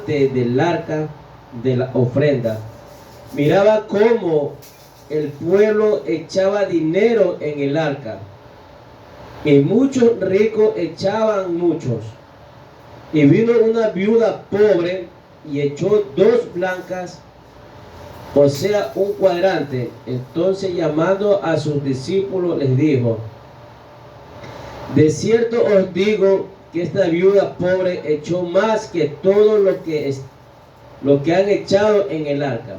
del arca de la ofrenda, miraba cómo el pueblo echaba dinero en el arca, y muchos ricos echaban muchos. Y vino una viuda pobre y echó 2 blancas, o sea, un cuadrante. Entonces, llamando a sus discípulos, les dijo: de cierto os digo que esta viuda pobre echó más que todo lo que han echado en el arca,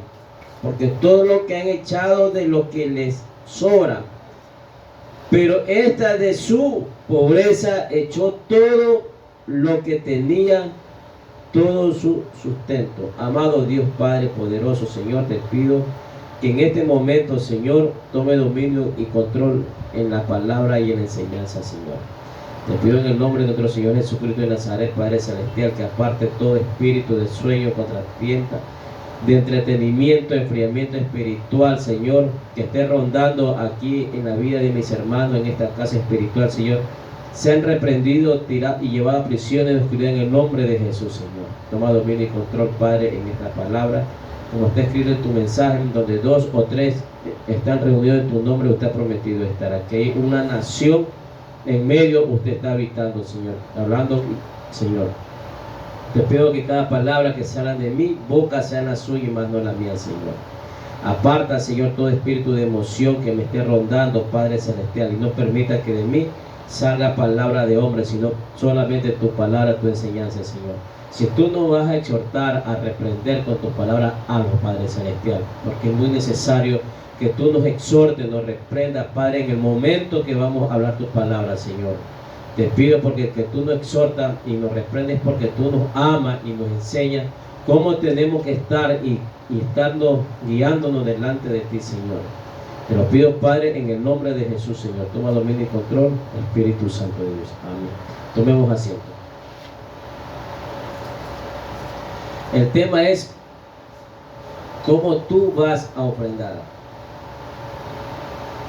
porque todo lo que han echado de lo que les sobra, pero esta de su pobreza echó todo lo que tenía, todo su sustento. Amado Dios Padre poderoso, Señor, te pido que en este momento, Señor, tome dominio y control en la palabra y en la enseñanza, Señor. Te pido en el nombre de nuestro Señor Jesucristo de Nazaret, Padre Celestial, que aparte todo espíritu de sueño, contratiempo, de entretenimiento, enfriamiento espiritual, Señor, que esté rondando aquí en la vida de mis hermanos en esta casa espiritual, Señor, sean reprendidos, tirados y llevados a prisión en oscuridad en el nombre de Jesús, Señor. Toma dominio y control, Padre, en esta palabra, como está escrito en tu mensaje, donde 2 o 3 están reunidos en tu nombre, usted ha prometido estar aquí. Hay una nación en medio, usted está habitando, Señor, hablando, Señor. Te pido que cada palabra que salga de mi boca sea la suya y más no la mía, Señor. Aparta, Señor, todo espíritu de emoción que me esté rondando, Padre Celestial, y no permita que de mí salga palabra de hombre, sino solamente tu palabra, tu enseñanza, Señor. Si tú no vas a exhortar, a reprender con tus palabras, hazlo, Padre Celestial, porque es muy necesario que tú nos exhortes, nos reprendas, Padre, en el momento que vamos a hablar tus palabras, Señor. Te pido porque que tú nos exhortas y nos reprendes, porque tú nos amas y nos enseñas cómo tenemos que estar y estando guiándonos delante de ti, Señor. Te lo pido, Padre, en el nombre de Jesús, Señor. Toma dominio y control, Espíritu Santo de Dios. Amén. Tomemos asiento. El tema es cómo tú vas a ofrendar.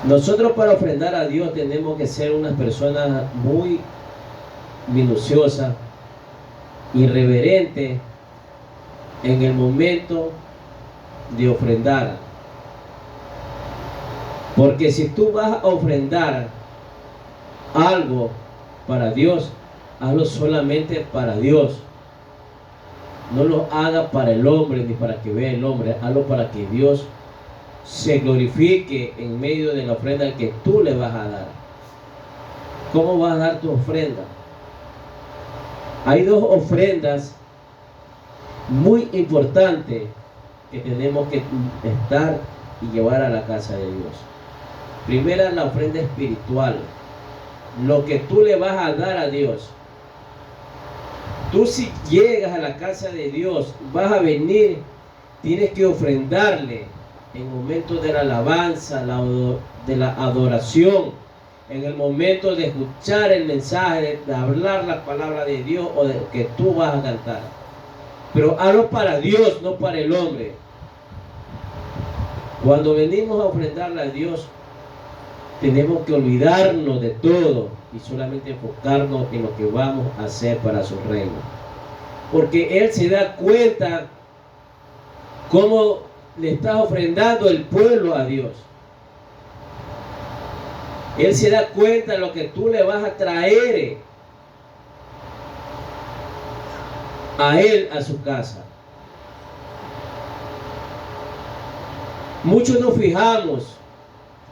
Nosotros, para ofrendar a Dios, tenemos que ser unas personas muy minuciosas, irreverentes en el momento de ofrendar. Porque si tú vas a ofrendar algo para Dios, hazlo solamente para Dios. No lo haga para el hombre ni para que vea el hombre, hazlo para que Dios se glorifique en medio de la ofrenda que tú le vas a dar. ¿Cómo vas a dar tu ofrenda? Hay 2 ofrendas muy importantes que tenemos que estar y llevar a la casa de Dios. Primera, la ofrenda espiritual, lo que tú le vas a dar a Dios. Tú, si llegas a la casa de Dios, vas a venir, tienes que ofrendarle en momentos de la alabanza, de la adoración, en el momento de escuchar el mensaje, de hablar la palabra de Dios o de que tú vas a cantar. Pero hazlo para Dios, no para el hombre. Cuando venimos a ofrendarle a Dios, tenemos que olvidarnos de todo y solamente enfocarnos en lo que vamos a hacer para su reino. Porque Él se da cuenta cómo le estás ofrendando el pueblo a Dios. Él se da cuenta de lo que tú le vas a traer a Él, a su casa. Muchos nos fijamos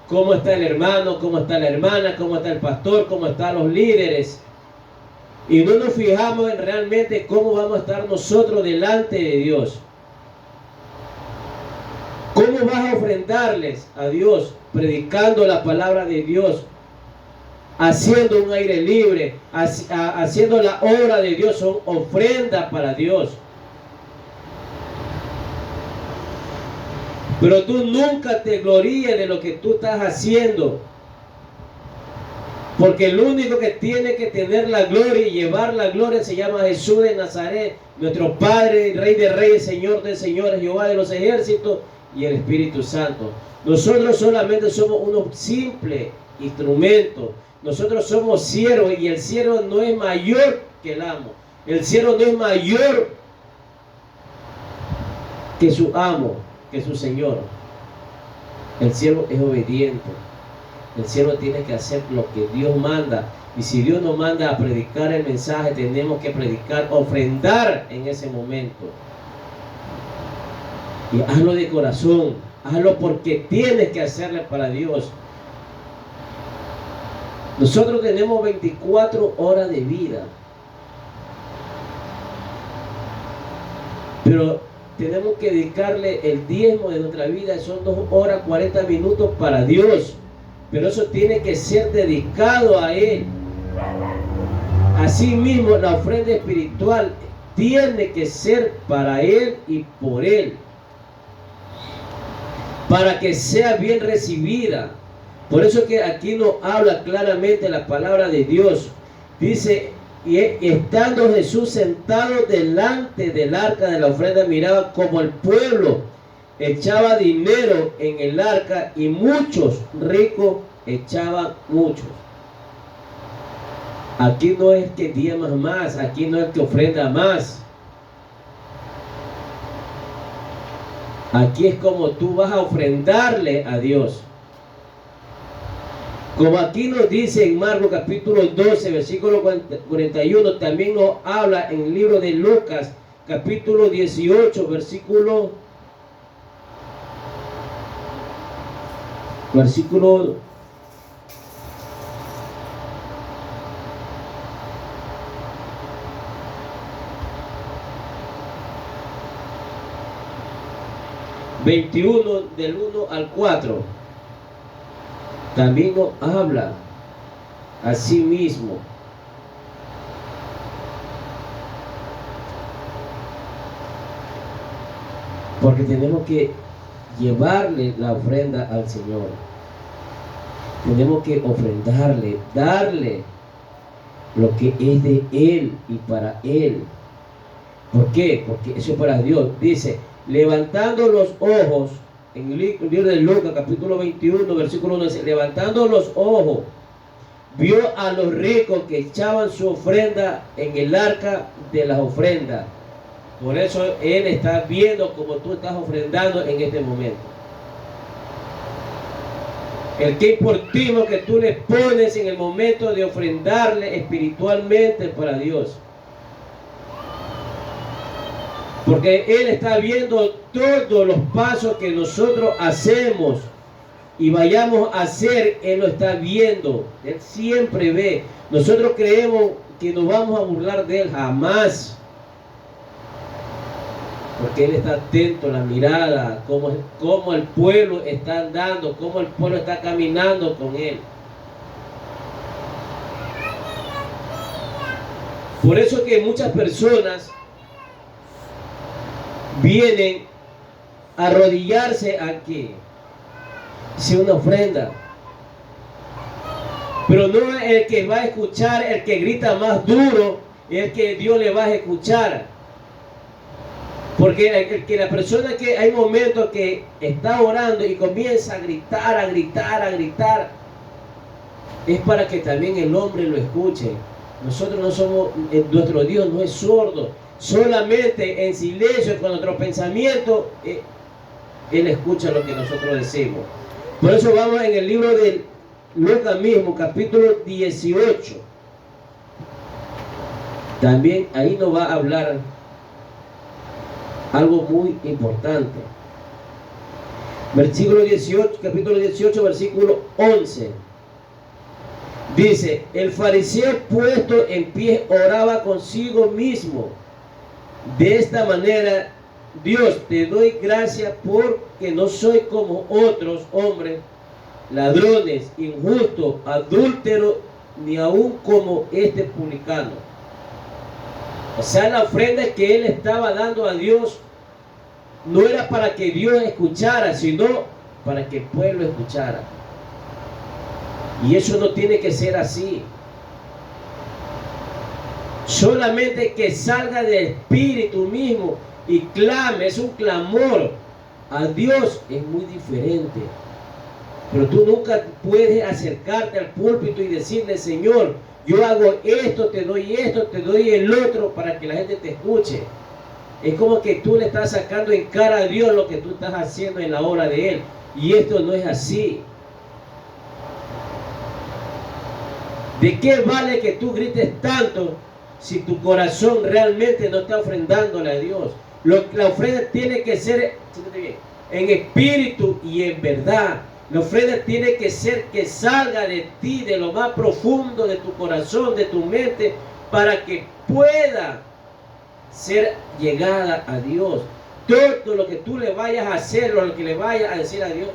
cómo está el hermano, cómo está la hermana, cómo está el pastor, cómo están los líderes, y no nos fijamos en realmente cómo vamos a estar nosotros delante de Dios. ¿Cómo vas a ofrendarles a Dios? Predicando la palabra de Dios, haciendo un aire libre, haciendo la obra de Dios, son ofrendas para Dios. Pero tú nunca te gloríes de lo que tú estás haciendo, porque el único que tiene que tener la gloria y llevar la gloria se llama Jesús de Nazaret, nuestro Padre, Rey de Reyes, Señor de Señores, Jehová de los ejércitos y el Espíritu Santo. Nosotros solamente somos unos simples instrumentos. Nosotros somos siervos, y el siervo no es mayor que el amo. El siervo no es mayor que su amo, que su Señor. El siervo es obediente. El siervo tiene que hacer lo que Dios manda. Y si Dios nos manda a predicar el mensaje, tenemos que predicar, ofrendar en ese momento. Y hazlo de corazón. Hazlo porque tienes que hacerle para Dios. Nosotros tenemos 24 horas de vida. Pero tenemos que dedicarle el diezmo de nuestra vida. Son 2 horas 40 minutos para Dios. Pero eso tiene que ser dedicado a Él. Asimismo, la ofrenda espiritual tiene que ser para Él y por Él, para que sea bien recibida. Por eso que aquí nos habla claramente la palabra de Dios. Dice, y estando Jesús sentado delante del arca de la ofrenda, miraba como el pueblo echaba dinero en el arca, y muchos ricos echaban muchos. Aquí no es que diezma más, aquí no es que ofrenda más. Aquí es como tú vas a ofrendarle a Dios. Como aquí nos dice en Marcos capítulo 12, versículo 41, también nos habla en el libro de Lucas capítulo 18, versículo 21, del 1 al 4, también nos habla a sí mismo. Porque tenemos que llevarle la ofrenda al Señor. Tenemos que ofrendarle, darle lo que es de Él y para Él. ¿Por qué? Porque eso es para Dios. Dice, levantando los ojos, en el libro de Lucas capítulo 21, versículo 1, dice, levantando los ojos, vio a los ricos que echaban su ofrenda en el arca de las ofrendas. Por eso Él está viendo como tú estás ofrendando en este momento. El que importante que tú le pones en el momento de ofrendarle espiritualmente para Dios. Porque Él está viendo todos los pasos que nosotros hacemos y vayamos a hacer. Él lo está viendo. Él siempre ve. Nosotros creemos que nos vamos a burlar de Él. Jamás. Porque Él está atento a la mirada, cómo el pueblo está andando, cómo el pueblo está caminando con Él. Por eso que muchas personas vienen a arrodillarse aquí, sin una ofrenda. Pero no es el que va a escuchar, el que grita más duro, es el que Dios le va a escuchar. Porque la persona que hay momentos que está orando y comienza a gritar, a gritar, a gritar, es para que también el hombre lo escuche. Nosotros no somos, nuestro Dios no es sordo. Solamente en silencio con nuestro pensamiento, Él escucha lo que nosotros decimos. Por eso vamos en el libro de Lucas mismo, capítulo 18. También ahí nos va a hablar algo muy importante. Versículo 18, capítulo 18, versículo 11. Dice, el fariseo puesto en pie oraba consigo mismo. De esta manera, Dios, te doy gracias porque no soy como otros hombres, ladrones, injustos, adúlteros, ni aún como este publicano. O sea, la ofrenda que él estaba dando a Dios no era para que Dios escuchara, sino para que el pueblo escuchara. Y eso no tiene que ser así. Solamente que salga del espíritu mismo y clame, es un clamor a Dios, es muy diferente. Pero tú nunca puedes acercarte al púlpito y decirle, Señor, yo hago esto, te doy el otro para que la gente te escuche. Es como que tú le estás sacando en cara a Dios lo que tú estás haciendo en la obra de Él. Y esto no es así. ¿De qué vale que tú grites tanto si tu corazón realmente no está ofrendándole a Dios? La ofrenda tiene que ser en espíritu y en verdad. La ofrenda tiene que ser que salga de ti, de lo más profundo de tu corazón, de tu mente, para que pueda ser llegada a Dios. Todo lo que tú le vayas a hacer, lo que le vayas a decir a Dios,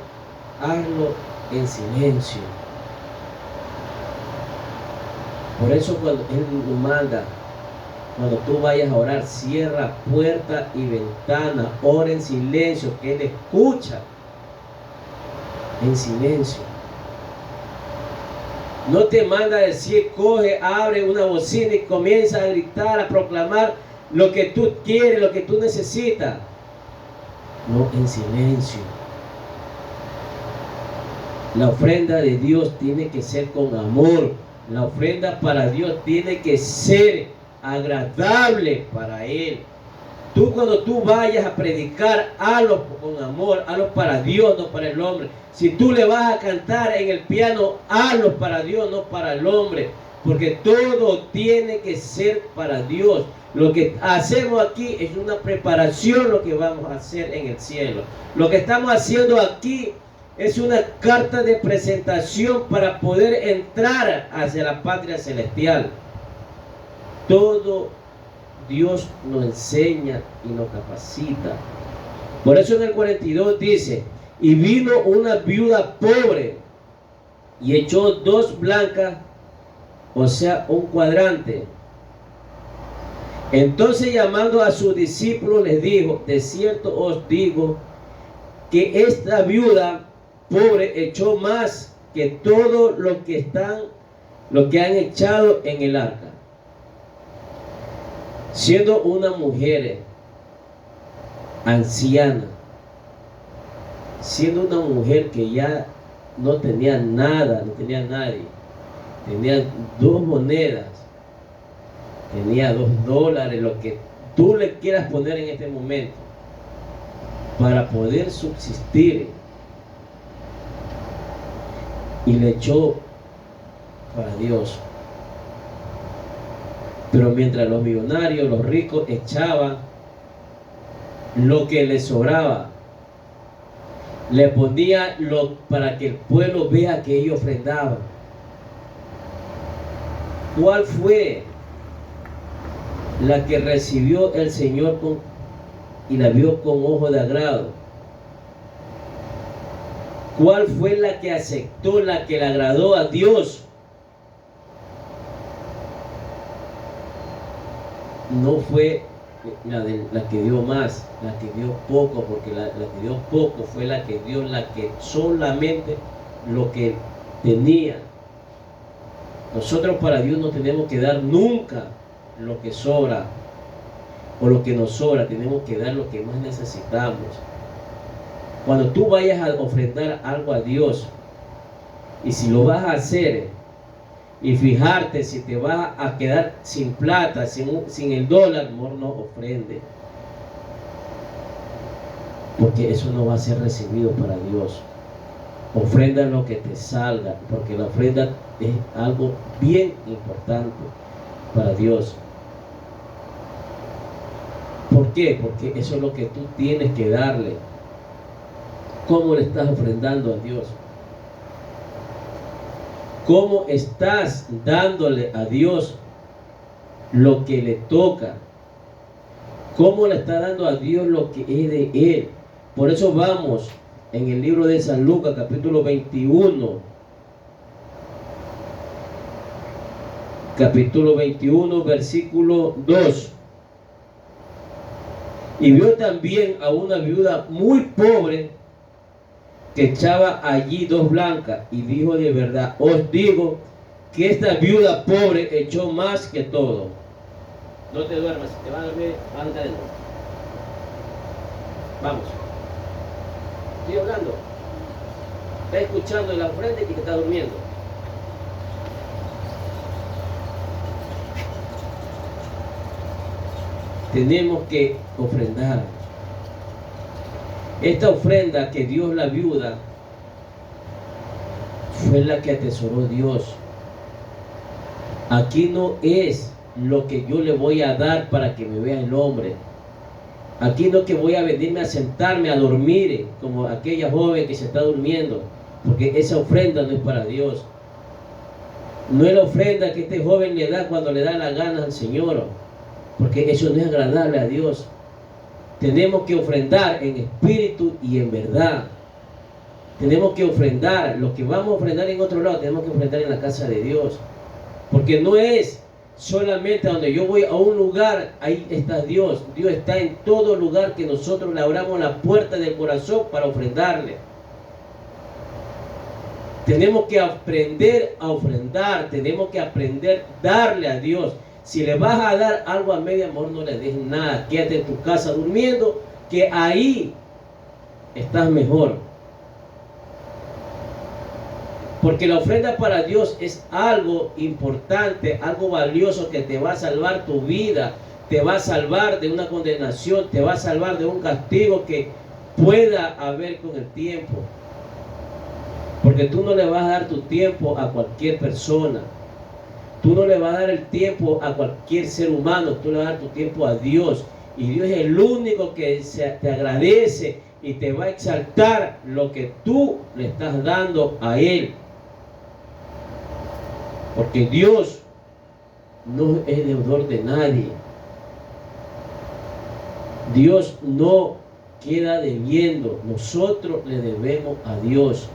hazlo en silencio. Por eso cuando Él nos manda, cuando tú vayas a orar, cierra puerta y ventana, ora en silencio, que Él escucha en silencio. No te manda a decir, coge, abre una bocina y comienza a gritar, a proclamar lo que tú quieres, lo que tú necesitas. No, en silencio. La ofrenda de Dios tiene que ser con amor. La ofrenda para Dios tiene que ser agradable para Él. Tú cuando tú vayas a predicar, hazlo con amor, hazlo para Dios, no para el hombre. Si tú le vas a cantar en el piano, hazlo para Dios, no para el hombre. Porque todo tiene que ser para Dios. Lo que hacemos aquí es una preparación, lo que vamos a hacer en el cielo. Lo que estamos haciendo aquí es una carta de presentación para poder entrar hacia la patria celestial. Todo Dios nos enseña y nos capacita. Por eso en el 42 dice, y vino una viuda pobre y echó 2 blancas, o sea, un cuadrante. Entonces llamando a sus discípulos les dijo, de cierto os digo que esta viuda pobre echó más que todo lo que han echado en el arca, siendo una mujer anciana, siendo una mujer que ya no tenía nada, no tenía nadie, tenía 2 monedas, tenía $2, lo que tú le quieras poner en este momento, para poder subsistir. Y le echó para Dios. Pero mientras los millonarios, los ricos echaban lo que les sobraba, le ponía para que el pueblo vea que ellos ofrendaban. ¿Cuál fue la que recibió el Señor y la vio con ojo de agrado? ¿Cuál fue la que aceptó, la que le agradó a Dios? No fue la que dio más, la que dio poco, porque la que dio poco fue la que dio, la que solamente lo que tenía. Nosotros para Dios no tenemos que dar nunca lo que sobra o lo que nos sobra, tenemos que dar lo que más necesitamos. Cuando tú vayas a ofrendar algo a Dios, y si lo vas a hacer, y fijarte si te vas a quedar sin plata, sin el dólar, mejor no ofrende. Porque eso no va a ser recibido para Dios. Ofrenda lo que te salga, porque la ofrenda es algo bien importante para Dios. ¿Por qué? Porque eso es lo que tú tienes que darle. ¿Cómo le estás ofrendando a Dios? ¿Cómo estás dándole a Dios lo que le toca? ¿Cómo le está dando a Dios lo que es de Él? Por eso vamos en el libro de San Lucas, capítulo 21. Capítulo 21, versículo 2. Y vio también a una viuda muy pobre que echaba allí 2 blancas, y dijo, de verdad os digo que esta viuda pobre echó más que todo. No te duermas, si te vas a dormir, anda de nuevo. Vamos. Estoy hablando. Está escuchando en la frente y que está durmiendo. tenemos que ofrendar. Esta ofrenda que dio la viuda fue la que atesoró Dios. Aquí no es lo que yo le voy a dar para que me vea el hombre. Aquí no que voy a venirme a sentarme a dormir como aquella joven que se está durmiendo, porque esa ofrenda no es para Dios. No es la ofrenda que este joven le da cuando le da la gana al Señor, porque eso no es agradable a Dios. Tenemos que ofrendar en espíritu y en verdad. Tenemos que ofrendar. Lo que vamos a ofrendar en otro lado, tenemos que ofrendar en la casa de Dios. Porque no es solamente donde yo voy a un lugar, ahí está Dios. Dios está en todo lugar que nosotros le abramos la puerta del corazón para ofrendarle. Tenemos que aprender a ofrendar. Tenemos que aprender a darle a Dios. Si le vas a dar algo a medio amor, no le des nada. Quédate en tu casa durmiendo, que ahí estás mejor. Porque la ofrenda para Dios es algo importante, algo valioso que te va a salvar tu vida, te va a salvar de una condenación, te va a salvar de un castigo que pueda haber con el tiempo. Porque tú no le vas a dar tu tiempo a cualquier persona. Tú no le vas a dar el tiempo a cualquier ser humano, tú le vas a dar tu tiempo a Dios. Y Dios es el único que te agradece y te va a exaltar lo que tú le estás dando a Él. Porque Dios no es deudor de nadie. Dios no queda debiendo. Nosotros le debemos a Dios.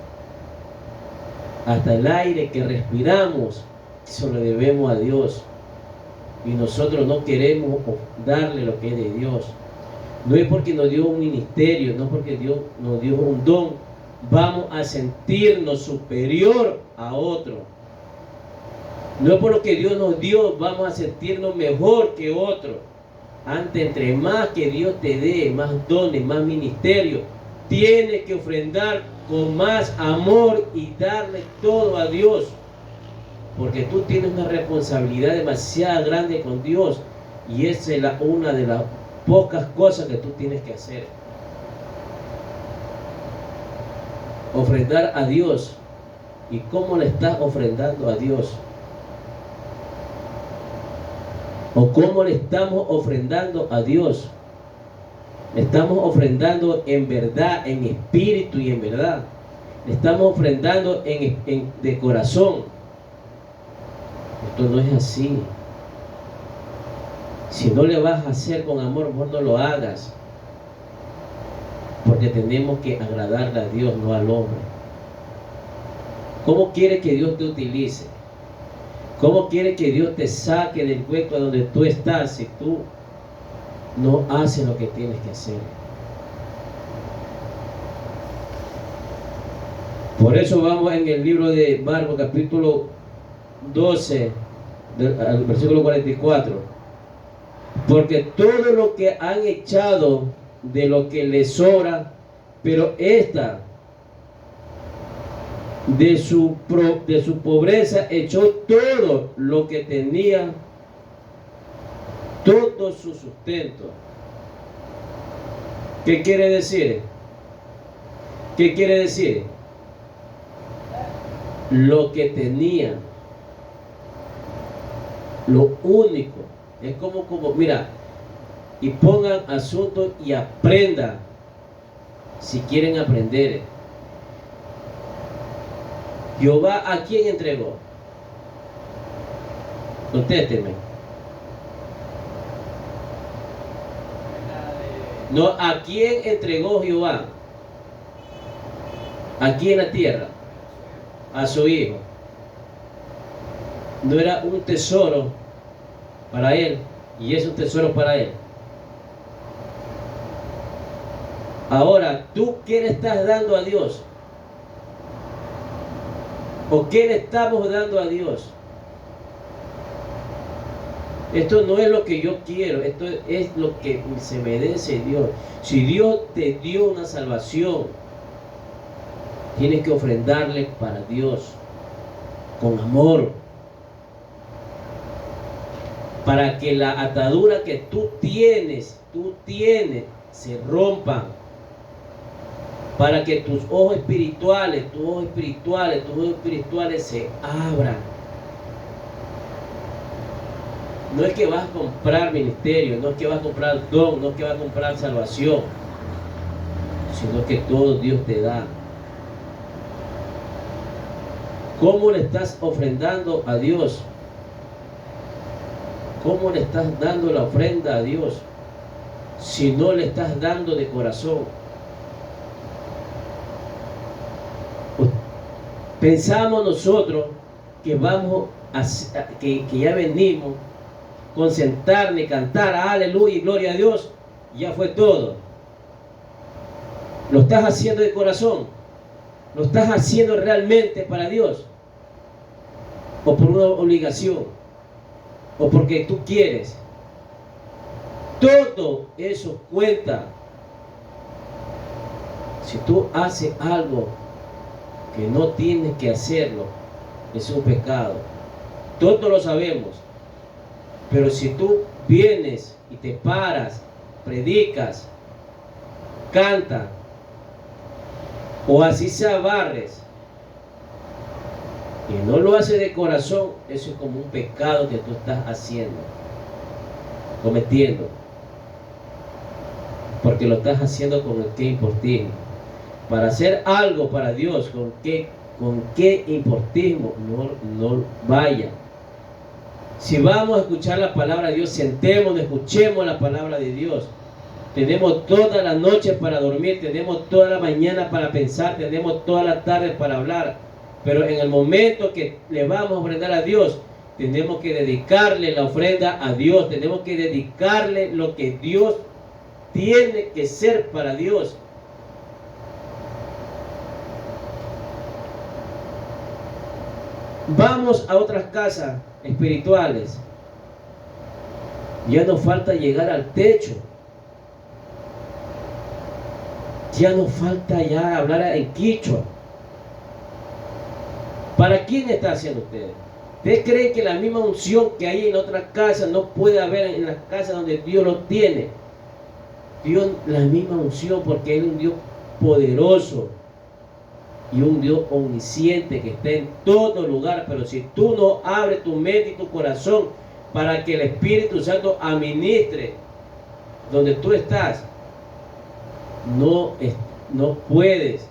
Hasta el aire que respiramos, eso le debemos a Dios. Y nosotros no queremos darle lo que es de Dios. No es porque nos dio un ministerio, no es porque Dios nos dio un don, vamos a sentirnos superior a otro. No es por lo que Dios nos dio, vamos a sentirnos mejor que otro. Antes, entre más que Dios te dé, más dones, más ministerio, tienes que ofrendar con más amor y darle todo a Dios. Porque tú tienes una responsabilidad demasiado grande con Dios. Y esa es una de las pocas cosas que tú tienes que hacer. Ofrendar a Dios. ¿Y cómo le estás ofrendando a Dios? ¿O cómo le estamos ofrendando a Dios? Le estamos ofrendando en verdad, en espíritu y en verdad. Le estamos ofrendando de corazón. Esto no es así. Si no le vas a hacer con amor, vos no lo hagas. Porque tenemos que agradarle a Dios, no al hombre. ¿Cómo quiere que Dios te utilice? ¿Cómo quiere que Dios te saque del hueco donde tú estás si tú no haces lo que tienes que hacer? Por eso vamos en el libro de Marcos capítulo 12, al versículo 44. Porque todo lo que han echado de lo que les sobra, pero esta de su pobreza echó todo lo que tenía, todo su sustento. ¿Qué quiere decir? ¿Qué quiere decir? Lo que tenía, lo único. Es como mira, y pongan asunto y aprendan si quieren aprender. Jehová, ¿a quién entregó? Contésteme. No, ¿a quién entregó Jehová? Aquí en la tierra. A su hijo. No era un tesoro para él, y es un tesoro para él. Ahora, ¿tú qué le estás dando a Dios? ¿O qué le estamos dando a Dios? Esto no es lo que yo quiero, esto es lo que se merece Dios. Si Dios te dio una salvación, tienes que ofrendarle para Dios, con amor. para que la atadura que tú tienes, se rompan, para que tus ojos espirituales se abran. No es que vas a comprar ministerio, no es que vas a comprar don, no es que vas a comprar salvación, sino que todo Dios te da. ¿Cómo le estás ofrendando a Dios? ¿Cómo le estás dando la ofrenda a Dios si no le estás dando de corazón? Pensamos nosotros que vamos que ya venimos con sentarnos y cantar aleluya y gloria a Dios, ya fue todo. ¿Lo estás haciendo de corazón? ¿Lo estás haciendo realmente para Dios? ¿O por una obligación? ¿O porque tú quieres? Todo eso cuenta. Si tú haces algo que no tienes que hacerlo, es un pecado. Todos lo sabemos. Pero si tú vienes y te paras, predicas, canta, o así sea barres, y no lo haces de corazón, eso es como un pecado que tú estás haciendo, cometiendo, porque lo estás haciendo con el qué importismo. Para hacer algo para Dios, con qué importismo, no vaya. Si vamos a escuchar la palabra de Dios, sentémonos, escuchemos la palabra de Dios. Tenemos toda la noche para dormir, tenemos toda la mañana para pensar, tenemos toda la tarde para hablar. Pero en el momento que le vamos a ofrendar a Dios, tenemos que dedicarle la ofrenda a Dios, tenemos que dedicarle lo que Dios tiene que ser para Dios. Vamos a otras casas espirituales, ya nos falta llegar al techo, ya nos falta ya hablar en quichua. ¿Para quién está haciendo usted? ¿Usted cree que la misma unción que hay en otras casas no puede haber en las casas donde Dios lo tiene? Dios, la misma unción, porque Él es un Dios poderoso y un Dios omnisciente que está en todo lugar. Pero si tú no abres tu mente y tu corazón para que el Espíritu Santo administre donde tú estás, no puedes.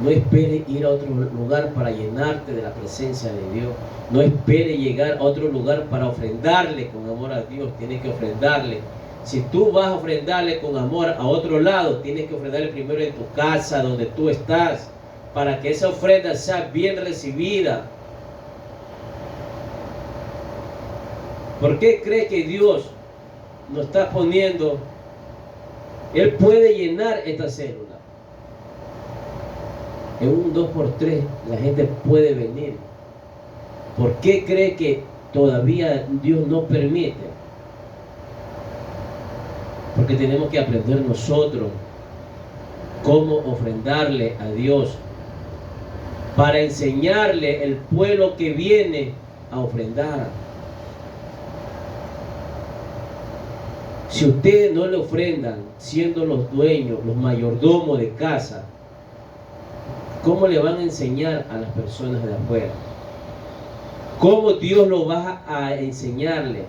No esperes ir a otro lugar para llenarte de la presencia de Dios. No esperes llegar a otro lugar para ofrendarle con amor a Dios. Tienes que ofrendarle. Si tú vas a ofrendarle con amor a otro lado, tienes que ofrendarle primero en tu casa, donde tú estás, para que esa ofrenda sea bien recibida. ¿Por qué crees que Dios nos está poniendo? Él puede llenar esta célula. En un 2x3 la gente puede venir. ¿Por qué cree que todavía Dios no permite? Porque tenemos que aprender nosotros cómo ofrendarle a Dios, para enseñarle el pueblo que viene a ofrendar. Si ustedes no le ofrendan, siendo los dueños, los mayordomos de casa, ¿cómo le van a enseñar a las personas de afuera? ¿Cómo Dios lo va a enseñarle?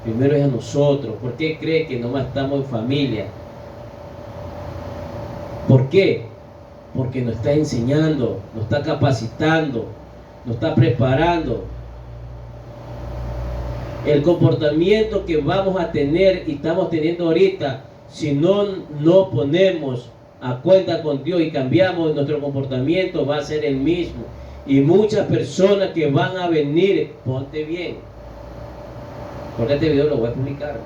Primero es a nosotros. ¿Por qué cree que nomás estamos en familia? ¿Por qué? Porque nos está enseñando, nos está capacitando, nos está preparando. El comportamiento que vamos a tener y estamos teniendo ahorita, si no ponemos a cuenta con Dios y cambiamos nuestro comportamiento, va a ser el mismo. Y muchas personas que van a venir, ponte bien, porque este video lo voy a publicar.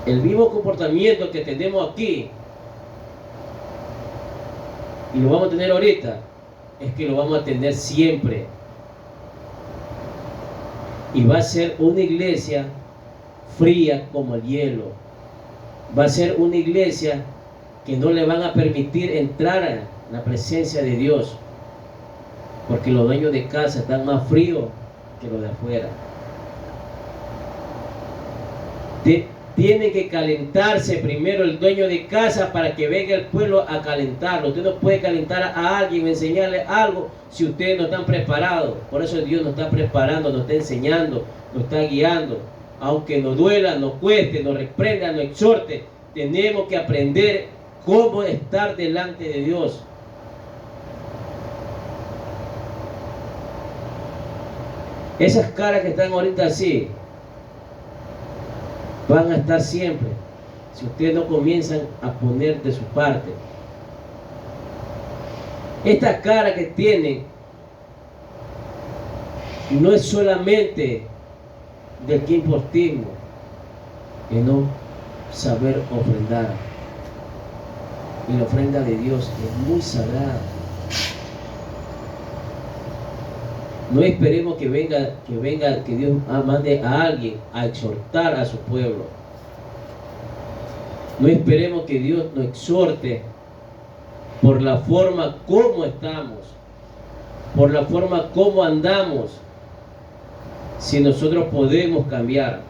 El mismo comportamiento que tenemos aquí y lo vamos a tener ahorita, es que lo vamos a tener siempre. Y va a ser una iglesia fría como el hielo. Va a ser una iglesia que no le van a permitir entrar a la presencia de Dios. porque los dueños de casa están más fríos que los de afuera. Tiene que calentarse primero el dueño de casa para que venga el pueblo a calentarlo. Usted no puede calentar a alguien o enseñarle algo si ustedes no están preparados. Por eso Dios nos está preparando, nos está enseñando, nos está guiando. Aunque nos duela, nos cueste, nos reprenda, nos exhorte, tenemos que aprender cómo estar delante de Dios. Esas caras que están ahorita así van a estar siempre si ustedes no comienzan a poner de su parte. Esta cara que tienen no es solamente del quimpostismo, sino saber ofrendar. Y la ofrenda de Dios es muy sagrada. No esperemos que Dios mande a alguien a exhortar a su pueblo. No esperemos que Dios nos exhorte por la forma como estamos, por la forma como andamos, si nosotros podemos cambiar,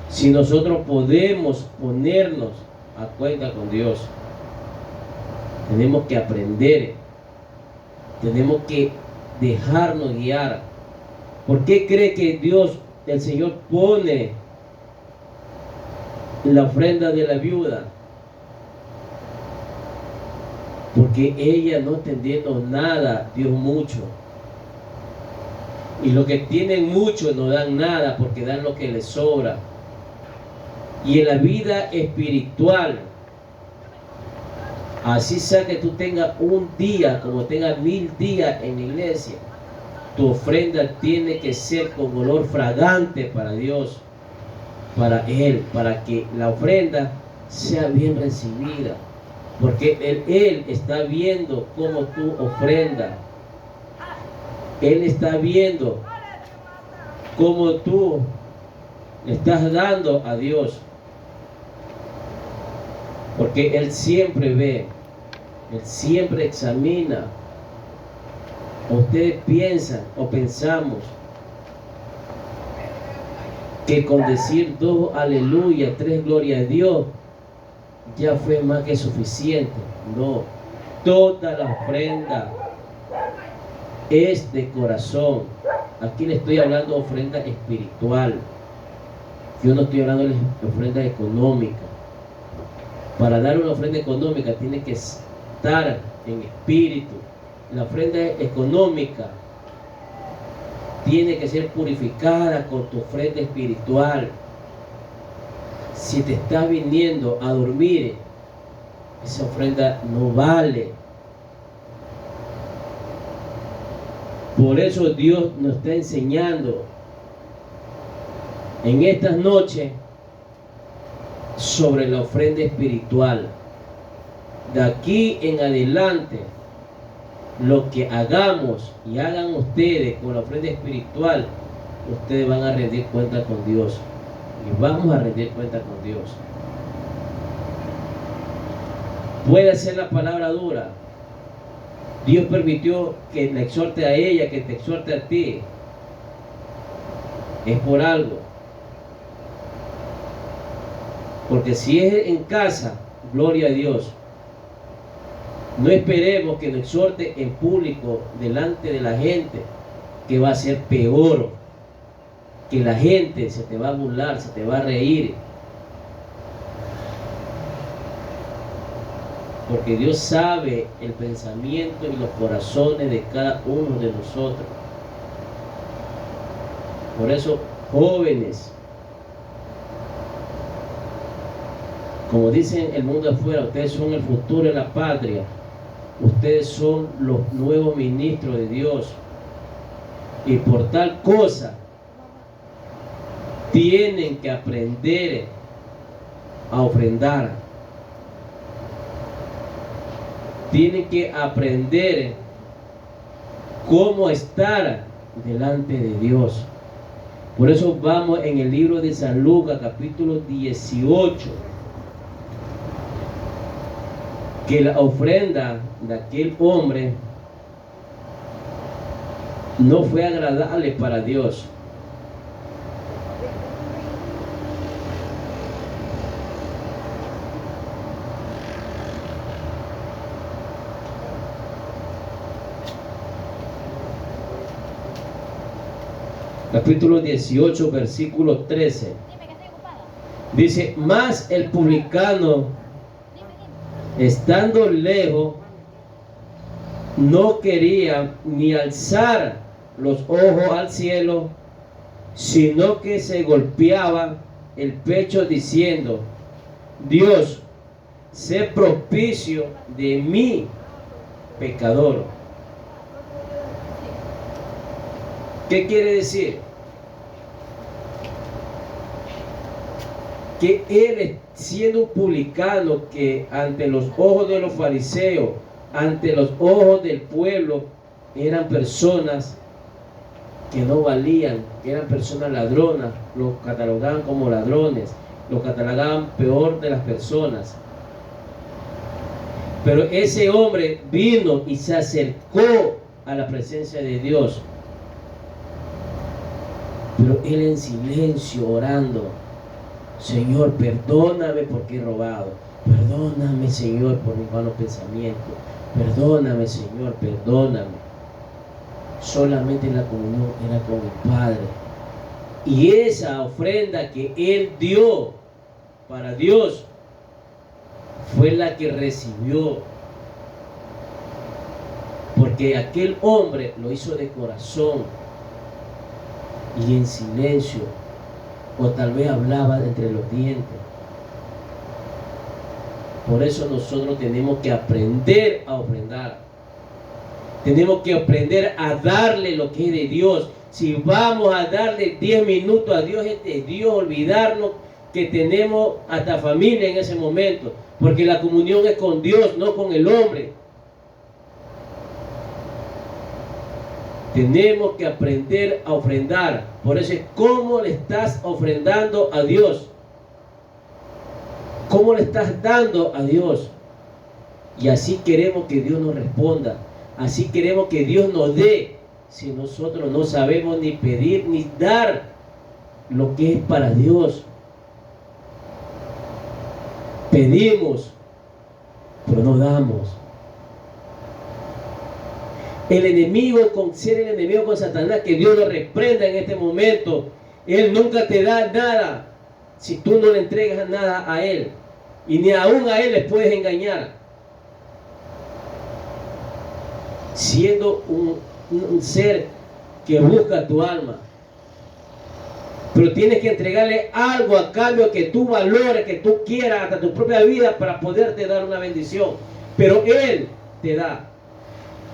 si nosotros podemos ponernos a cuenta con Dios. Tenemos que aprender, tenemos que dejarnos guiar. ¿Por qué cree que Dios, el Señor, pone la ofrenda de la viuda? Porque ella, no entendiendo nada, dio mucho. Y los que tienen mucho no dan nada, porque dan lo que les sobra. Y en la vida espiritual, así sea que tú tengas un día, como tengas 1000 días en la iglesia, tu ofrenda tiene que ser con olor fragante para Dios, para Él, para que la ofrenda sea bien recibida. Porque Él está viendo cómo tú ofrendas. Él está viendo cómo tú le estás dando a Dios. Porque Él siempre ve, Él siempre examina. Ustedes piensan o pensamos que con decir 2 aleluya, 3 gloria a Dios, ya fue más que suficiente. No, toda la ofrenda es de corazón. Aquí le estoy hablando de ofrenda espiritual. Yo no estoy hablando de ofrenda económica. Para dar una ofrenda económica tiene que estar en espíritu. La ofrenda económica tiene que ser purificada con tu ofrenda espiritual. Si te estás viniendo a dormir, esa ofrenda no vale. Por eso Dios nos está enseñando en estas noches sobre la ofrenda espiritual. De aquí en adelante, lo que hagamos y hagan ustedes con la ofrenda espiritual, ustedes van a rendir cuenta con Dios. Y vamos a rendir cuenta con Dios. Puede ser la palabra dura. Dios permitió que le exhorte a ella, que te exhorte a ti. Es por algo. Porque si es en casa, gloria a Dios. No esperemos que nos exhorte en público, delante de la gente, que va a ser peor. Que la gente se te va a burlar, se te va a reír. Porque Dios sabe el pensamiento y los corazones de cada uno de nosotros. Por eso, jóvenes, como dicen el mundo afuera, ustedes son el futuro de la patria. Ustedes son los nuevos ministros de Dios. Y por tal cosa, tienen que aprender a ofrendar. Tienen que aprender cómo estar delante de Dios. Por eso vamos en el libro de San Lucas, capítulo 18, que la ofrenda de aquel hombre no fue agradable para Dios. Capítulo 18, versículo 13. Dice, mas el publicano, estando lejos, no quería ni alzar los ojos al cielo, sino que se golpeaba el pecho diciendo, Dios, sé propicio de mí, pecador. ¿Qué quiere decir? Que él, siendo un publicano, que ante los ojos de los fariseos, ante los ojos del pueblo, eran personas que no valían, eran personas ladronas, los catalogaban como ladrones, los catalogaban peor de las personas. Pero ese hombre vino y se acercó a la presencia de Dios. Pero él en silencio, orando, Señor, perdóname porque he robado. Perdóname, Señor, por mis malos pensamientos. Perdóname, Señor, perdóname. Solamente la comunión era con el Padre. Y esa ofrenda que él dio para Dios fue la que recibió. Porque aquel hombre lo hizo de corazón y en silencio, o tal vez hablaba entre los dientes. Por eso nosotros tenemos que aprender a ofrendar. Tenemos que aprender a darle lo que es de Dios. Si vamos a darle 10 minutos a Dios, es de Dios, olvidarnos que tenemos hasta familia en ese momento. Porque la comunión es con Dios, no con el hombre. Tenemos que aprender a ofrendar. Por eso es cómo le estás ofrendando a Dios. ¿Cómo le estás dando a Dios? Y así queremos que Dios nos responda. Así queremos que Dios nos dé. Si nosotros no sabemos ni pedir ni dar lo que es para Dios. Pedimos, pero no damos. El enemigo, con ser el enemigo con Satanás, que Dios lo reprenda en este momento. Él nunca te da nada si tú no le entregas nada a él. Y ni aún a él le puedes engañar. Siendo un ser que busca tu alma. Pero tienes que entregarle algo a cambio que tú valores, que tú quieras, hasta tu propia vida, para poderte dar una bendición. Pero él te da.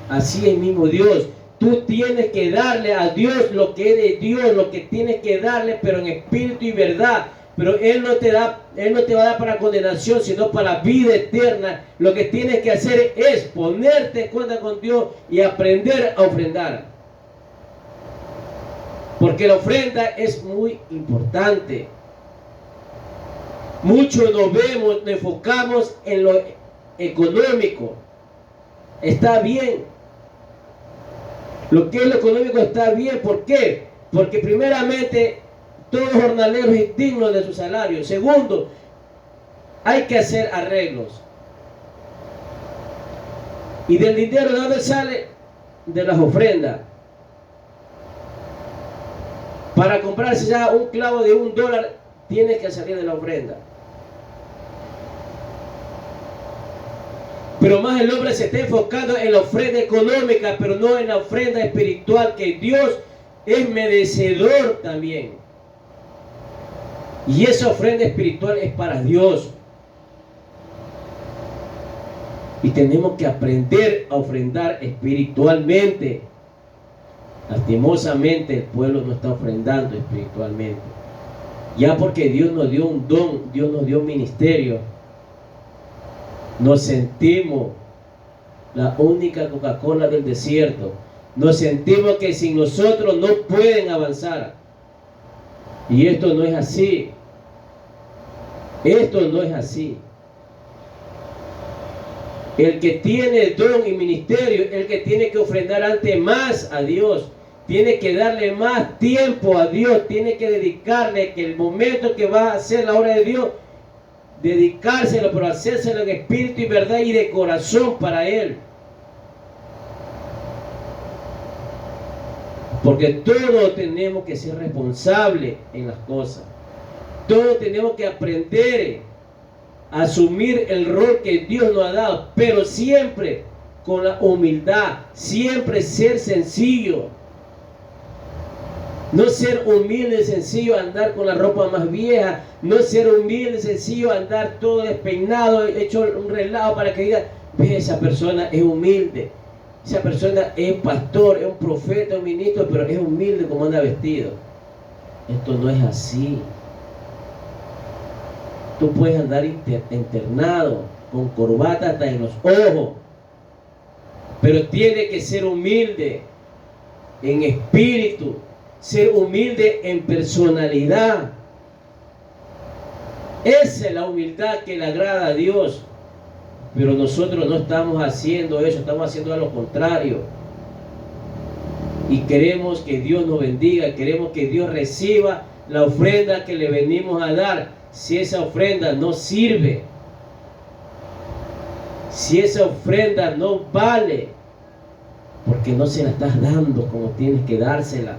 Así es mismo Dios. Tú tienes que darle a Dios lo que es de Dios, lo que tienes que darle, pero en espíritu y verdad. Pero Él no te va a dar para condenación, sino para vida eterna. Lo que tienes que hacer es ponerte en cuenta con Dios y aprender a ofrendar. Porque la ofrenda es muy importante. Muchos nos enfocamos en lo económico. Está bien. Lo que es lo económico está bien. ¿Por qué? Porque primeramente todo jornalero es digno de su salario. Segundo, hay que hacer arreglos. ¿Y del dinero de dónde sale? De las ofrendas. Para comprarse ya un clavo de $1, tiene que salir de la ofrenda. Pero más el hombre se está enfocando en la ofrenda económica, pero no en la ofrenda espiritual, que Dios es merecedor también. Y esa ofrenda espiritual es para Dios. Y tenemos que aprender a ofrendar espiritualmente. Lastimosamente el pueblo no está ofrendando espiritualmente. Ya porque Dios nos dio un don, Dios nos dio un ministerio. Nos sentimos la única Coca-Cola del desierto. Nos sentimos que sin nosotros no pueden avanzar. Y esto no es así. Esto no es así. El que tiene don y ministerio, el que tiene que ofrendar antes más a Dios. tiene que darle más tiempo a Dios, tiene que dedicarle, que el momento que va a hacer la obra de Dios, dedicárselo, pero hacérselo en espíritu y verdad y de corazón para Él. Porque todos tenemos que ser responsables en las cosas. Todos tenemos que aprender a asumir el rol que Dios nos ha dado, pero siempre con la humildad, siempre ser sencillo. No ser humilde y sencillo andar con la ropa más vieja, no ser humilde y sencillo andar todo despeinado, hecho un relajo para que diga, ve, esa persona es humilde, esa persona es pastor, es un profeta, un ministro, pero es humilde como anda vestido. Esto no es así. Tú puedes andar internado, con corbata hasta en los ojos, pero tiene que ser humilde en espíritu, ser humilde en personalidad. Esa es la humildad que le agrada a Dios. Pero nosotros no estamos haciendo eso, estamos haciendo a lo contrario. Y queremos que Dios nos bendiga, queremos que Dios reciba la ofrenda que le venimos a dar. Si esa ofrenda no sirve, si esa ofrenda no vale, porque no se la estás dando como tienes que dársela.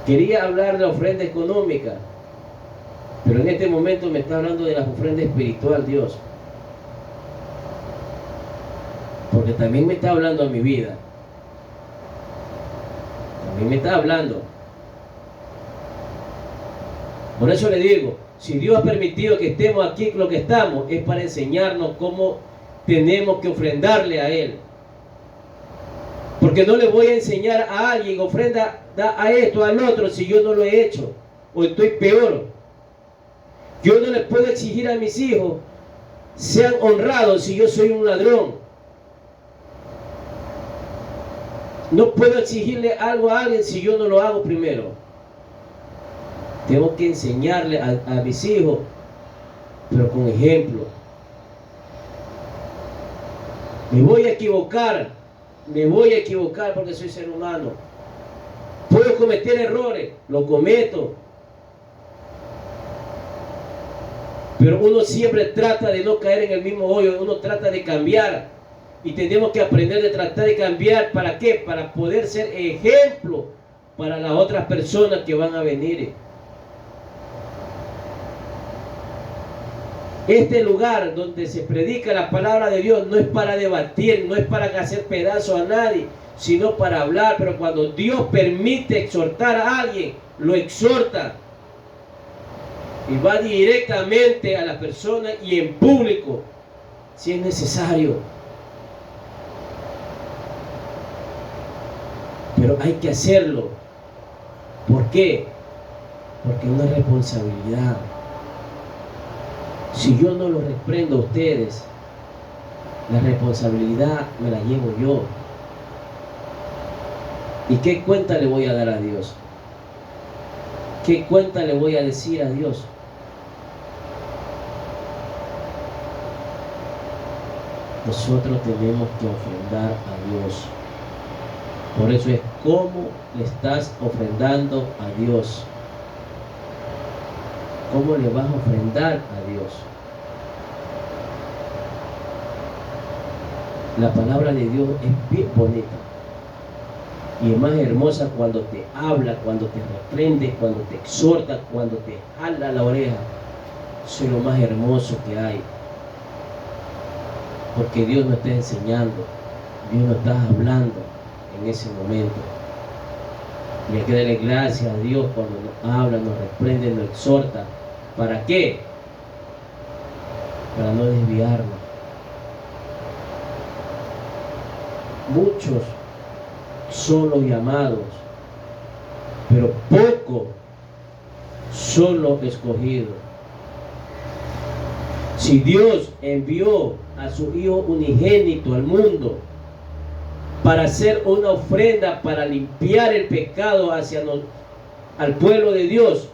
Quería hablar de la ofrenda económica, pero en este momento me está hablando de la ofrenda espiritual, Dios. Porque también me está hablando a mi vida. También me está hablando. Por eso le digo, si Dios ha permitido que estemos aquí lo que estamos, es para enseñarnos cómo tenemos que ofrendarle a Él. Porque no le voy a enseñar a alguien, ofrenda a esto, al otro, si yo no lo he hecho, o estoy peor. Yo no le puedo exigir a mis hijos sean honrados si yo soy un ladrón. No puedo exigirle algo a alguien si yo no lo hago primero. Tengo que enseñarle a mis hijos, pero con ejemplo. Me voy a equivocar porque soy ser humano. Puedo cometer errores, lo cometo. Pero uno siempre trata de no caer en el mismo hoyo, uno trata de cambiar. Y tenemos que aprender de tratar de cambiar. ¿Para qué? Para poder ser ejemplo para las otras personas que van a venir. Este lugar donde se predica la palabra de Dios no es para debatir, no es para hacer pedazos a nadie, sino para hablar. Pero cuando Dios permite exhortar a alguien, lo exhorta. Y va directamente a la persona y en público, si es necesario. Pero hay que hacerlo. ¿Por qué? Porque es una responsabilidad. Si yo no los reprendo a ustedes, la responsabilidad me la llevo yo. ¿Y qué cuenta le voy a dar a Dios? ¿Qué cuenta le voy a decir a Dios? Nosotros tenemos que ofrendar a Dios. Por eso es cómo le estás ofrendando a Dios. ¿Cómo le vas a ofrendar a Dios? La palabra de Dios es bien bonita. Y es más hermosa cuando te habla, cuando te reprende, cuando te exhorta, cuando te jala la oreja. Eso es lo más hermoso que hay. Porque Dios nos está enseñando, Dios nos está hablando en ese momento. Y hay que darle gracias a Dios cuando nos habla, nos reprende, nos exhorta. ¿Para qué? Para no desviarnos. Muchos son los llamados, pero pocos son los escogidos. Si Dios envió a su Hijo unigénito al mundo para hacer una ofrenda para limpiar el pecado al pueblo de Dios,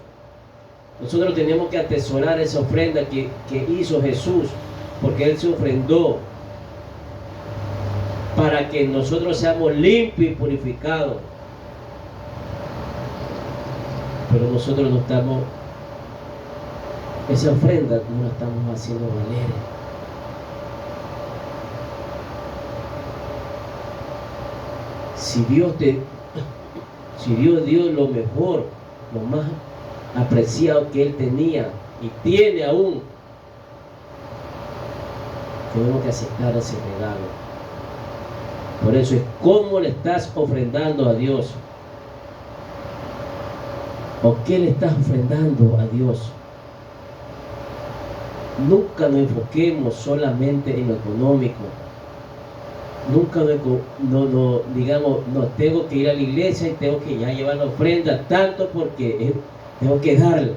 nosotros tenemos que atesorar esa ofrenda que hizo Jesús, porque Él se ofrendó. para que nosotros seamos limpios y purificados. Pero nosotros no estamos, esa ofrenda no la estamos haciendo valer. Si Dios dio lo mejor, lo más apreciado que Él tenía y tiene aún, tenemos que aceptar ese regalo. Por eso es cómo le estás ofrendando a Dios. ¿O qué le estás ofrendando a Dios? Nunca nos enfoquemos solamente en lo económico. Nunca digamos, no, tengo que ir a la iglesia y tengo que ya llevar la ofrenda tanto porque tengo que darle.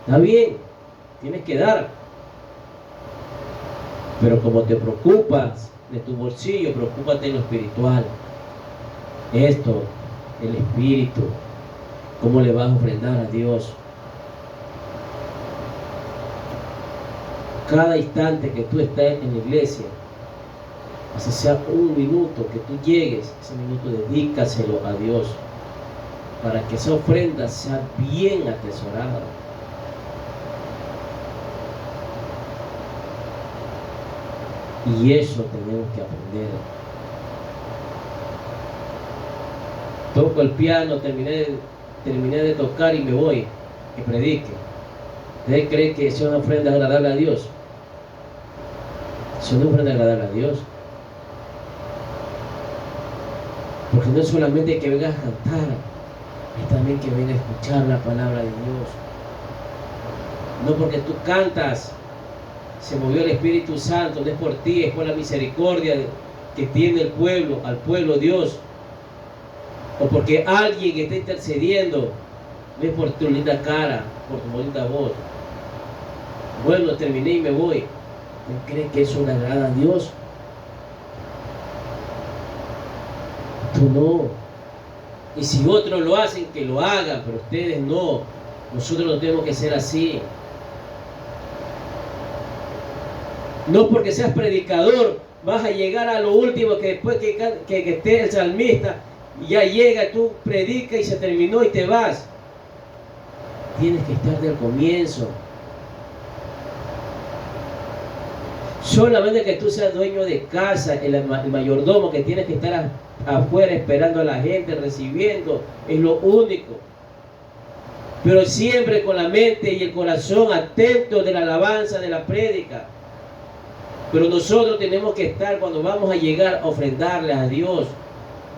Está bien, tienes que dar. Pero como te preocupas de tu bolsillo, preocúpate de lo espiritual. Esto, el espíritu, cómo le vas a ofrendar a Dios. Cada instante que tú estés en la iglesia, así sea un minuto que tú llegues, ese minuto dedícaselo a Dios, para que esa ofrenda sea bien atesorada. Y eso tenemos que aprender. Toco el piano, terminé de tocar y me voy, que predique. ¿Usted cree que eso es una ofrenda agradable a Dios? Eso no es una ofrenda agradable a Dios. Porque no es solamente que vengas a cantar, es también que vengas a escuchar la palabra de Dios. No porque tú cantas, se movió el Espíritu Santo, no es por ti, es por la misericordia que tiene el pueblo, al pueblo Dios. O porque alguien está intercediendo, no es por tu linda cara, por tu bonita voz. Bueno, terminé y me voy. ¿No crees que eso le agrada a Dios? Tú no. Y si otros lo hacen, que lo hagan, pero ustedes no. Nosotros no tenemos que ser así. No porque seas predicador vas a llegar a lo último, que después que esté el salmista, ya llega, tú predicas y se terminó y te vas. Tienes que estar del comienzo. Solamente que tú seas dueño de casa, el mayordomo, que tienes que estar afuera esperando a la gente, recibiendo, es lo único. Pero siempre con la mente y el corazón atentos de la alabanza, de la prédica. Pero nosotros tenemos que estar, cuando vamos a llegar a ofrendarle a Dios,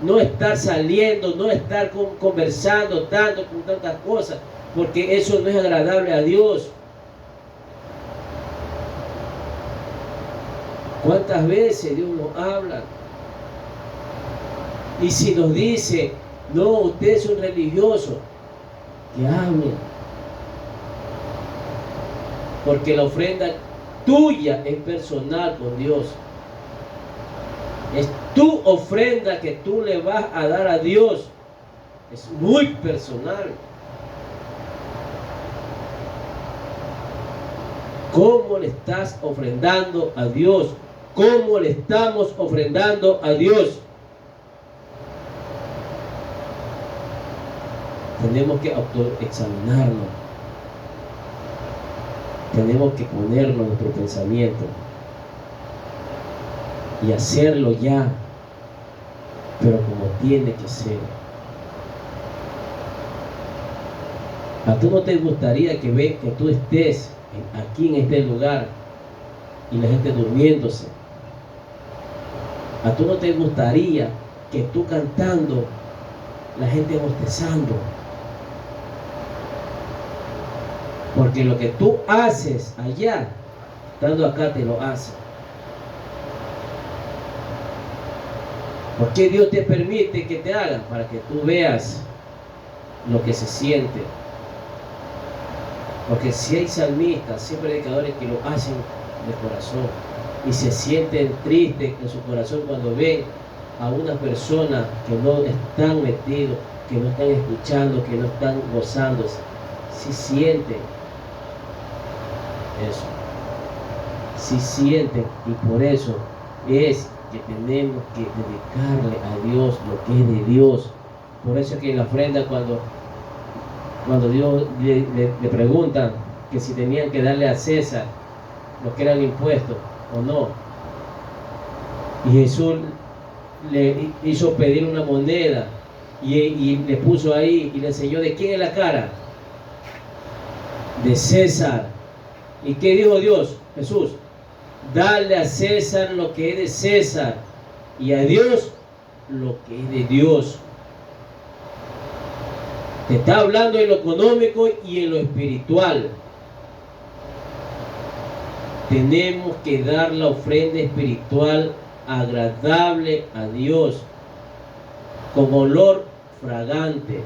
no estar saliendo, no estar conversando tanto con tantas cosas, porque eso no es agradable a Dios. ¿Cuántas veces Dios nos habla? Y si nos dice, no, usted es un religioso, que hable. Porque la ofrenda tuya es personal con Dios. Es tu ofrenda que tú le vas a dar a Dios. Es muy personal. ¿Cómo le estás ofrendando a Dios? ¿Cómo le estamos ofrendando a Dios? Tenemos que autoexaminarnos. Tenemos que ponernos nuestro pensamiento y hacerlo ya, pero como tiene que ser. ¿A tú no te gustaría que tú estés aquí en este lugar y la gente durmiéndose? ¿A tú no te gustaría que tú cantando, la gente bostezando? Porque lo que tú haces allá, estando acá, te lo hace. ¿Por qué Dios te permite que te hagan? Para que tú veas lo que se siente. Porque si hay salmistas, si hay predicadores que lo hacen de corazón y se sienten tristes en su corazón cuando ven a una persona que no están metidos, que no están escuchando, que no están gozándose. Si sienten eso, si sienten, y por eso es que tenemos que dedicarle a Dios lo que es de Dios. Por eso es que en la ofrenda, cuando Dios le preguntan que si tenían que darle a César lo que eran impuestos o no, y Jesús le hizo pedir una moneda y le puso ahí y le enseñó de quién es la cara, de César. ¿Y qué dijo Dios? Jesús: dale a César lo que es de César y a Dios lo que es de Dios. Te está hablando en lo económico y en lo espiritual. Tenemos que dar la ofrenda espiritual agradable a Dios, con olor fragante.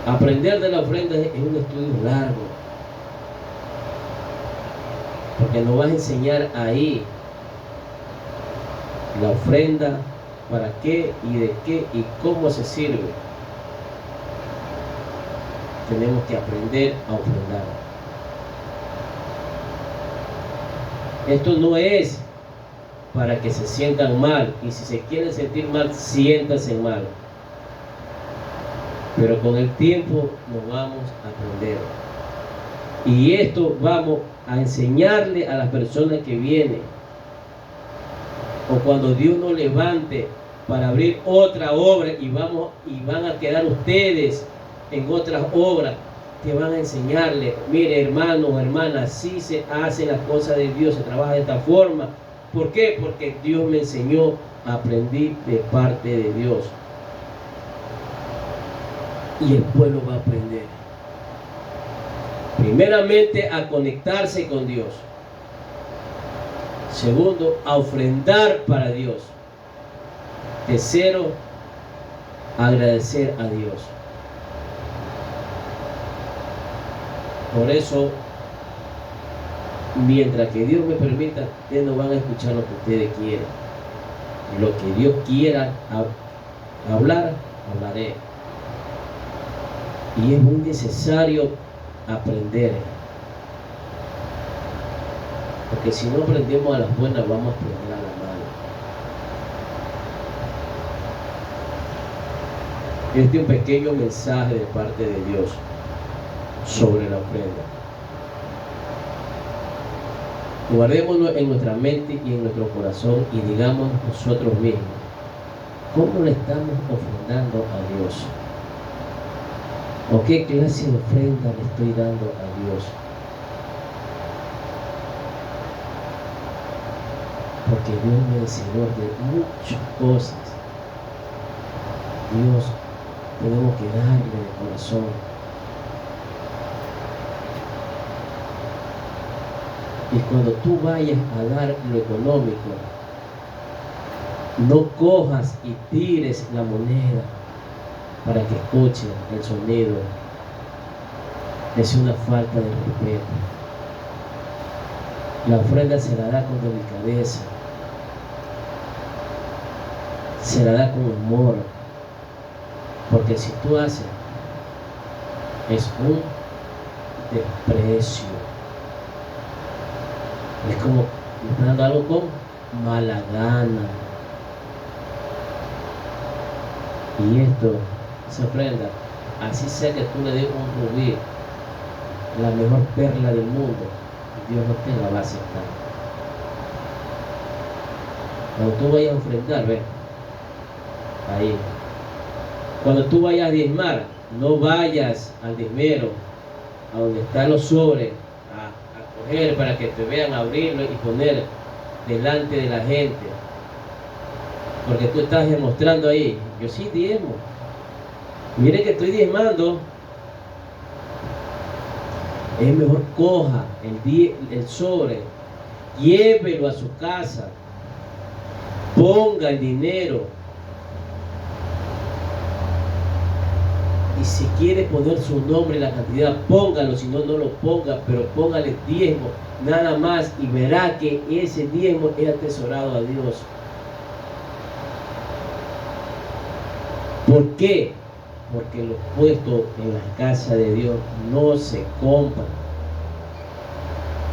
Aprender de la ofrenda es un estudio largo, porque nos vas a enseñar ahí la ofrenda, para qué y de qué y cómo se sirve. Tenemos que aprender a ofrendar. Esto no es para que se sientan mal, y si se quieren sentir mal, siéntanse mal. Pero con el tiempo nos vamos a aprender. Y esto vamos a enseñarle a las personas que vienen. O cuando Dios nos levante para abrir otra obra y van a quedar ustedes en otras obras, que van a enseñarle: mire, hermano o hermana, así se hacen las cosas de Dios, se trabaja de esta forma. ¿Por qué? Porque Dios me enseñó, aprendí de parte de Dios. Y el pueblo va a aprender. Primeramente, a conectarse con Dios. Segundo, a ofrendar para Dios. Tercero, agradecer a Dios. Por eso, mientras que Dios me permita, ustedes no van a escuchar lo que ustedes quieren. Lo que Dios quiera hablar, hablaré. Y es muy necesario aprender. Porque si no aprendemos a las buenas, vamos a aprender a las malas. Este es un pequeño mensaje de parte de Dios sobre la ofrenda. Guardémonos en nuestra mente y en nuestro corazón y digamos nosotros mismos: ¿cómo le estamos ofrendando a Dios? ¿O qué clase de ofrenda le estoy dando a Dios? Porque Dios me enseñó de muchas cosas. Dios, tenemos que darle de corazón. Y cuando tú vayas a dar lo económico, no cojas y tires la moneda para que escuchen el sonido. Es una falta de respeto. La ofrenda se la da con delicadeza, se la da con amor, porque si tú haces, es un desprecio. Es como me estás dando algo con mala gana. Y esa ofrenda, así sea que tú le des un rubí, la mejor perla del mundo, Dios no te la va a aceptar. Cuando tú vayas a ofrendar, ve, ahí. Cuando tú vayas a diezmar, no vayas al diezmero, a donde están los sobres, a coger para que te vean, abrirlo y poner delante de la gente. Porque tú estás demostrando ahí: yo sí diezmo. Mire que estoy diezmando. Es mejor coja el sobre, llévelo a su casa, ponga el dinero. Y si quiere poner su nombre en la cantidad, póngalo, si no, no lo ponga, pero póngale diezmo, nada más, y verá que ese diezmo es atesorado a Dios. ¿Por qué? Porque los puestos en la casa de Dios no se compran.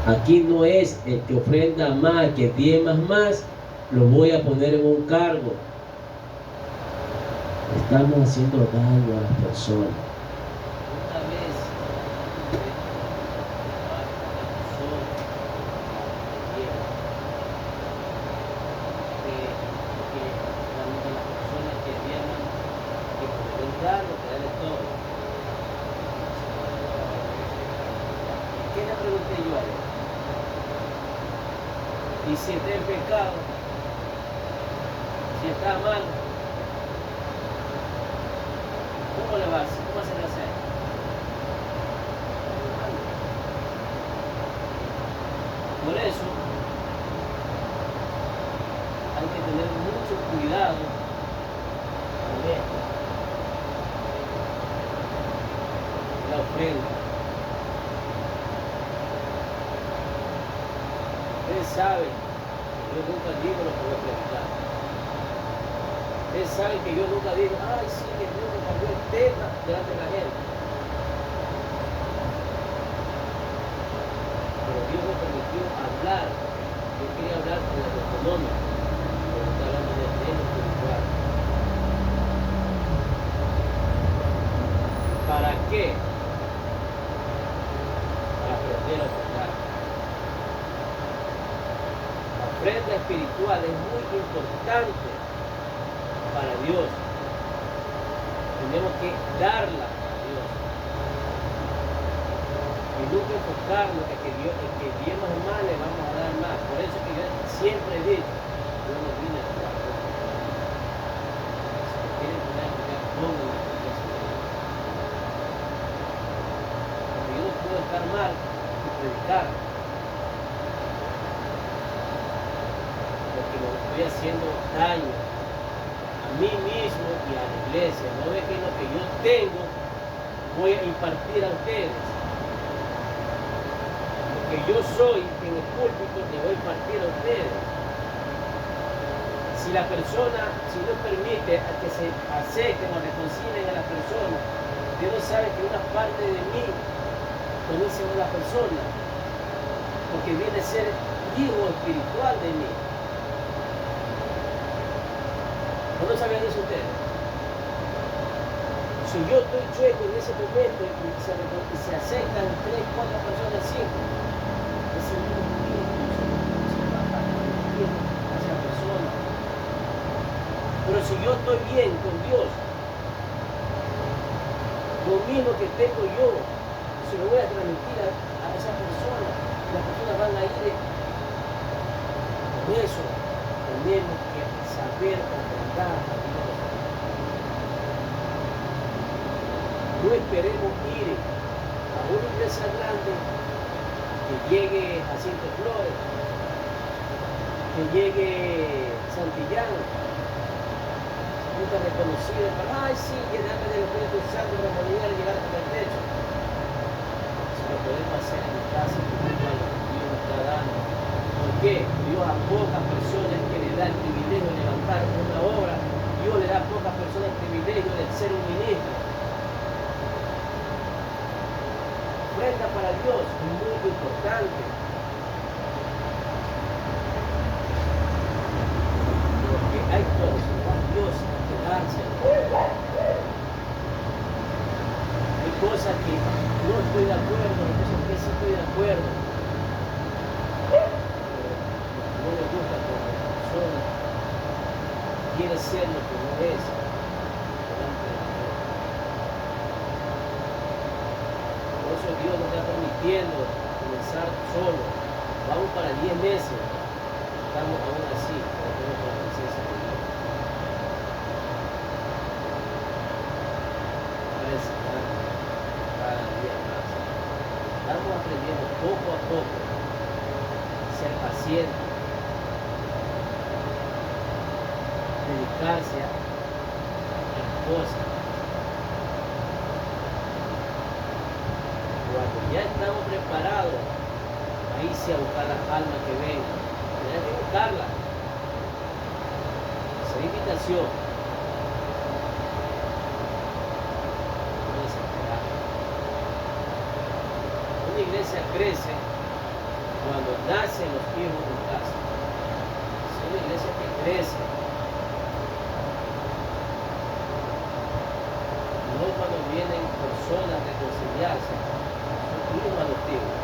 Aquí no es el que ofrenda más, el que diezma más, lo voy a poner en un cargo. Estamos haciendo daño a las personas. Una vez las personas que diezman, que pueden dar lo que dan todo. ¿Qué le pregunté yo a él? Y si está en pecado, si está mal, ¿cómo le va a hacer? ¿Cómo se le hace? Por eso hay que tener mucho cuidado con esto. La ofrenda. Ustedes saben que yo nunca digo lo que voy a predicar. Ustedes saben que yo nunca digo, ay sí, que Dios me cambió el tema delante de la gente. Pero Dios me permitió hablar. Yo quería hablar con el económico, pero está hablando del tema espiritual. ¿Para qué? Para aprender a ofrendar. La ofrenda espiritual es muy importante para Dios. Tenemos que darla a Dios. Y nunca enfocarnos en que Dios, en que Dios más le vamos a dar más. Por eso que yo siempre he dicho, yo no vine a jugar. Si quieren poner a jugar, pongan la iglesia. Porque yo no puedo estar mal y predicar. Porque me estoy haciendo daño a mí mismo y a la iglesia. No ve que lo que yo tengo voy a impartir a ustedes. Lo que yo soy en el púlpito le voy a impartir a ustedes. Si la persona, si Dios permite a que se acerquen o reconcilien a la persona, Dios sabe que una parte de mí conoce a la persona, porque viene a ser hijo espiritual de mí. ¿No lo sabían eso ustedes? Si yo estoy chueco en ese momento y se acercan 3, 4 personas, 5, ese mismo espíritu se va hacia la persona. Pero si yo estoy bien con Dios, lo mismo que tengo yo, se lo voy a transmitir a esa persona. Las personas van a ir. Por eso tenemos que saber ofrendar a Dios. No esperemos ir a una iglesia grande que llegue Jacinto Flores, que llegue Santillán, nunca reconocido, para, ay sí, llenarme del Espíritu Santo, remolinar y llegar hasta el techo. Si lo podemos hacer en mi casa, espiritual, Dios nos está dando. ¿Por qué? Dios a pocas personas que le da el privilegio de levantar una obra, Dios le da a pocas personas el privilegio de ser un ministro. Ofrenda para Dios es muy importante. Porque hay cosas para Dios que darse. Hay cosas que no estoy de acuerdo, hay cosas que sí estoy de acuerdo. No le gusta como la persona quiere ser lo que no es. Por eso Dios nos está permitiendo comenzar solo. Vamos para 10 meses. Estamos aún así, pero tenemos la presencia de Dios. Cada día más. Estamos aprendiendo poco a poco a ser pacientes, dedicarse a las cosas. Cuando ya estamos preparados, ahí sí a buscar las almas que vengan. Hay que buscarlas. Esa invitación. Una iglesia crece nacen los hijos en casa. Es una iglesia que crece. No cuando vienen personas a reconciliarse, son hijos adoptivos.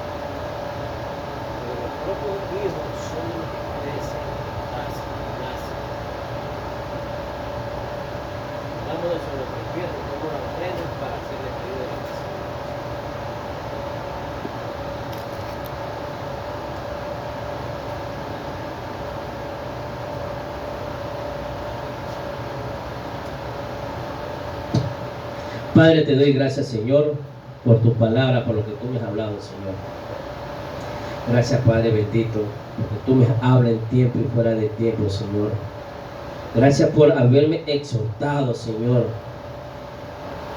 Pero los propios hijos son los que crecen en casa, nacen. Vámonos sobre los infiernos, como las ofrendas para hacer el pedido de la casa. Padre, te doy gracias, Señor, por tu palabra, por lo que tú me has hablado, Señor. Gracias, Padre bendito, porque tú me hablas en tiempo y fuera de tiempo, Señor. Gracias por haberme exhortado, Señor,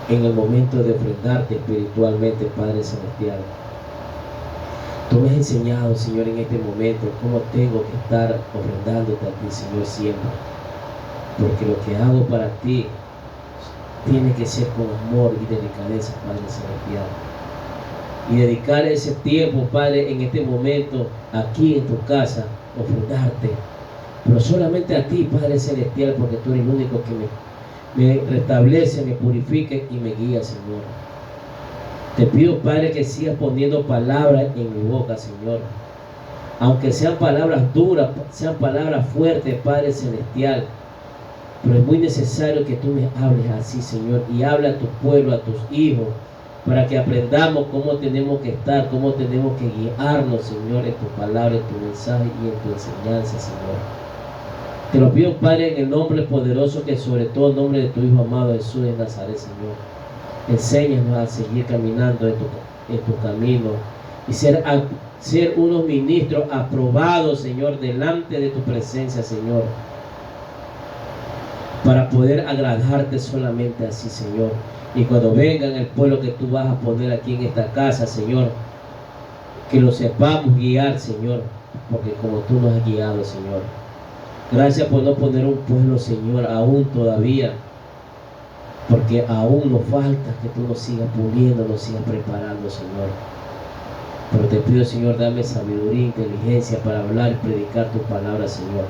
en el momento de ofrendarte espiritualmente, Padre celestial. Tú me has enseñado, Señor, en este momento cómo tengo que estar ofrendándote a ti, Señor, siempre. Porque lo que hago para ti tiene que ser con amor y delicadeza, Padre celestial. Y dedicar ese tiempo, Padre, en este momento, aquí en tu casa, ofrendarte. Pero solamente a ti, Padre celestial, porque tú eres el único que me restablece, me purifica y me guía, Señor. Te pido, Padre, que sigas poniendo palabras en mi boca, Señor. Aunque sean palabras duras, sean palabras fuertes, Padre celestial. Pero es muy necesario que tú me hables así, Señor, y habla a tu pueblo, a tus hijos, para que aprendamos cómo tenemos que estar, cómo tenemos que guiarnos, Señor, en tu palabra, en tu mensaje y en tu enseñanza, Señor. Te lo pido, Padre, en el nombre poderoso, que sobre todo el nombre de tu Hijo amado Jesús de Nazaret, Señor. Enséñanos a seguir caminando en tu camino y ser unos ministros aprobados, Señor, delante de tu presencia, Señor, para poder agradarte solamente así, Señor. Y cuando vengan el pueblo que tú vas a poner aquí en esta casa, Señor, que lo sepamos guiar, Señor, porque como tú nos has guiado, Señor. Gracias por no poner un pueblo, Señor, aún todavía, porque aún nos falta que tú nos sigas puliendo, nos sigas preparando, Señor. Pero te pido, Señor, dame sabiduría e inteligencia para hablar y predicar tu palabra, Señor.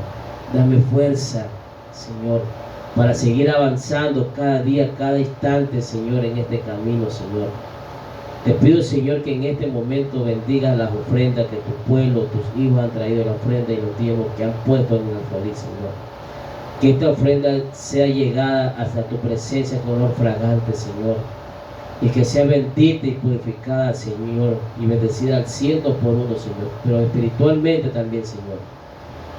Dame fuerza, Señor, para seguir avanzando cada día, cada instante, Señor, en este camino, Señor. Te pido, Señor, que en este momento bendigas las ofrendas que tu pueblo, tus hijos han traído, la ofrenda y los diezmos que han puesto en el alfolí, Señor. Que esta ofrenda sea llegada hasta tu presencia con olor fragante, Señor. Y que sea bendita y purificada, Señor, y bendecida al 100 por uno, Señor. Pero espiritualmente también, Señor.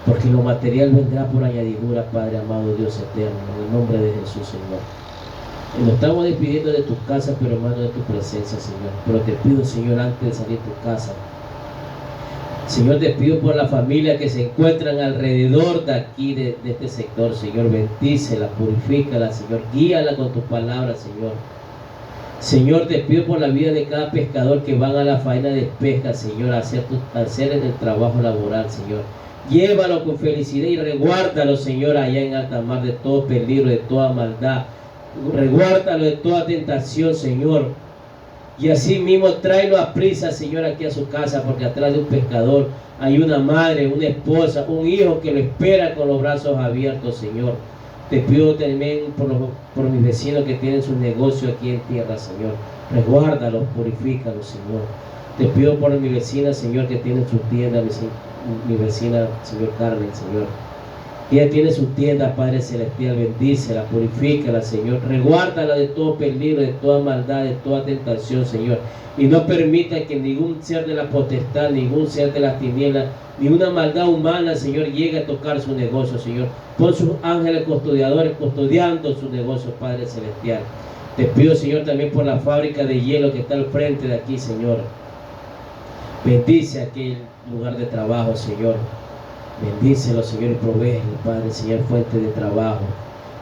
Porque lo material vendrá por añadidura, Padre amado, Dios eterno, en el nombre de Jesús, Señor. Y nos estamos despidiendo de tu casa, pero hermano, de tu presencia, Señor. Pero te pido, Señor, antes de salir de tu casa, Señor, te pido por la familia que se encuentran alrededor de aquí, de este sector, Señor. Bendícela, purifícala, Señor. Guíala con tu palabra, Señor. Señor, te pido por la vida de cada pescador que van a la faena de pesca, Señor, a hacer el trabajo laboral, Señor. Llévalo con felicidad y reguárdalo, Señor, allá en alta mar de todo peligro, de toda maldad. Reguárdalo de toda tentación, Señor. Y así mismo tráelo a prisa, Señor, aquí a su casa, porque atrás de un pescador hay una madre, una esposa, un hijo que lo espera con los brazos abiertos, Señor. Te pido también por mis vecinos que tienen su negocio aquí en tierra, Señor. Resguárdalos, purifícalos, Señor. Te pido por mi vecina, Señor, que tiene su tienda, mi vecina, Señor Carmen, Señor. Ella tiene su tienda, Padre celestial, bendícela, purifícala, Señor. Reguárdala de todo peligro, de toda maldad, de toda tentación, Señor. Y no permita que ningún ser de la potestad, ningún ser de las tinieblas, ni una maldad humana, Señor, llegue a tocar su negocio, Señor. Pon sus ángeles custodiadores custodiando su negocio, Padre celestial. Te pido, Señor, también por la fábrica de hielo que está al frente de aquí, Señor. Bendice aquel lugar de trabajo, Señor. Bendícelo, Señor, y provéele, Padre, Señor, fuente de trabajo.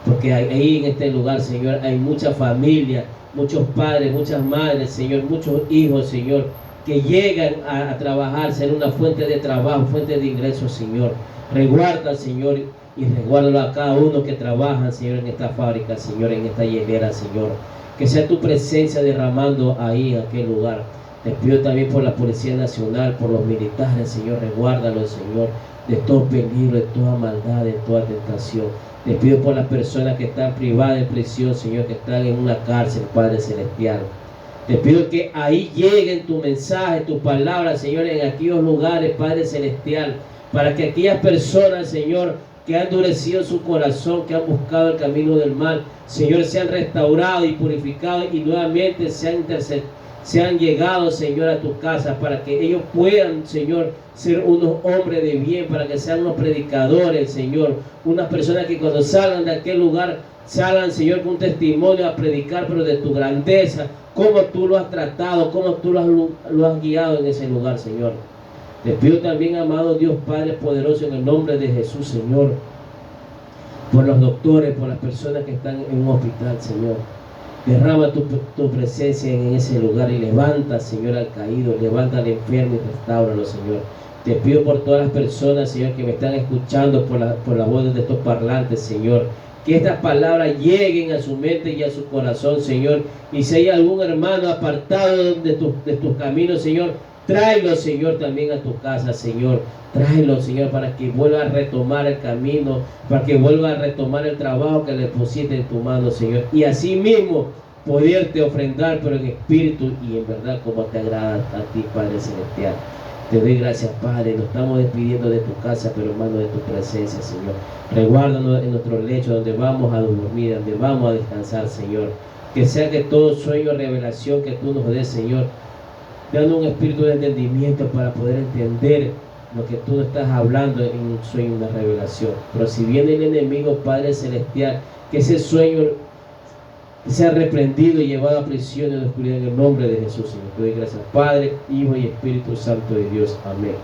Porque ahí en este lugar, Señor, hay mucha familia, muchos padres, muchas madres, Señor, muchos hijos, Señor, que llegan a trabajar, ser una fuente de trabajo, fuente de ingresos, Señor. Reguarda, Señor, y resguárdalo a cada uno que trabaja, Señor, en esta fábrica, Señor, en esta hielera, Señor. Que sea tu presencia derramando ahí en aquel lugar. Te pido también por la Policía Nacional, por los militares, Señor, resguárdalos, Señor, de todo peligro, de toda maldad, de toda tentación. Te pido por las personas que están privadas de prisión, Señor, que están en una cárcel, Padre Celestial. Te pido que ahí lleguen tu mensaje, tu palabra, Señor, en aquellos lugares, Padre Celestial, para que aquellas personas, Señor, que han endurecido su corazón, que han buscado el camino del mal, Señor, sean restaurados y purificados y nuevamente sean llegados, Señor, a tu casa, para que ellos puedan, Señor, ser unos hombres de bien, para que sean unos predicadores, Señor, unas personas que cuando salgan de aquel lugar, salgan, Señor, con un testimonio a predicar, pero de tu grandeza, cómo tú lo has tratado, cómo tú lo has guiado en ese lugar, Señor. Te pido también, amado Dios Padre poderoso, en el nombre de Jesús, Señor, por los doctores, por las personas que están en un hospital, Señor. Derrama tu presencia en ese lugar y levanta, Señor, al caído, levanta al enfermo y restáuralo, Señor. Te pido por todas las personas, Señor, que me están escuchando por la voz de estos parlantes, Señor. Que estas palabras lleguen a su mente y a su corazón, Señor. Y si hay algún hermano apartado de tus caminos, Señor, tráelo, Señor, también a tu casa, Señor. Tráelo, Señor, para que vuelva a retomar el camino, para que vuelva a retomar el trabajo que le pusiste en tu mano, Señor. Y así mismo poderte ofrendar, pero en espíritu y en verdad como te agrada a ti, Padre Celestial. Te doy gracias, Padre. Nos estamos despidiendo de tu casa, pero hermano, de tu presencia, Señor. Reguárdanos en nuestro lecho donde vamos a dormir, donde vamos a descansar, Señor. Que sea que todo sueño, revelación que tú nos des, Señor, dando un espíritu de entendimiento para poder entender lo que tú estás hablando en un sueño, una revelación. Pero si viene el enemigo, Padre Celestial, que ese sueño sea reprendido y llevado a prisión en la oscuridad en el nombre de Jesús, Señor. Te doy gracias, Padre, Hijo y Espíritu Santo de Dios. Amén.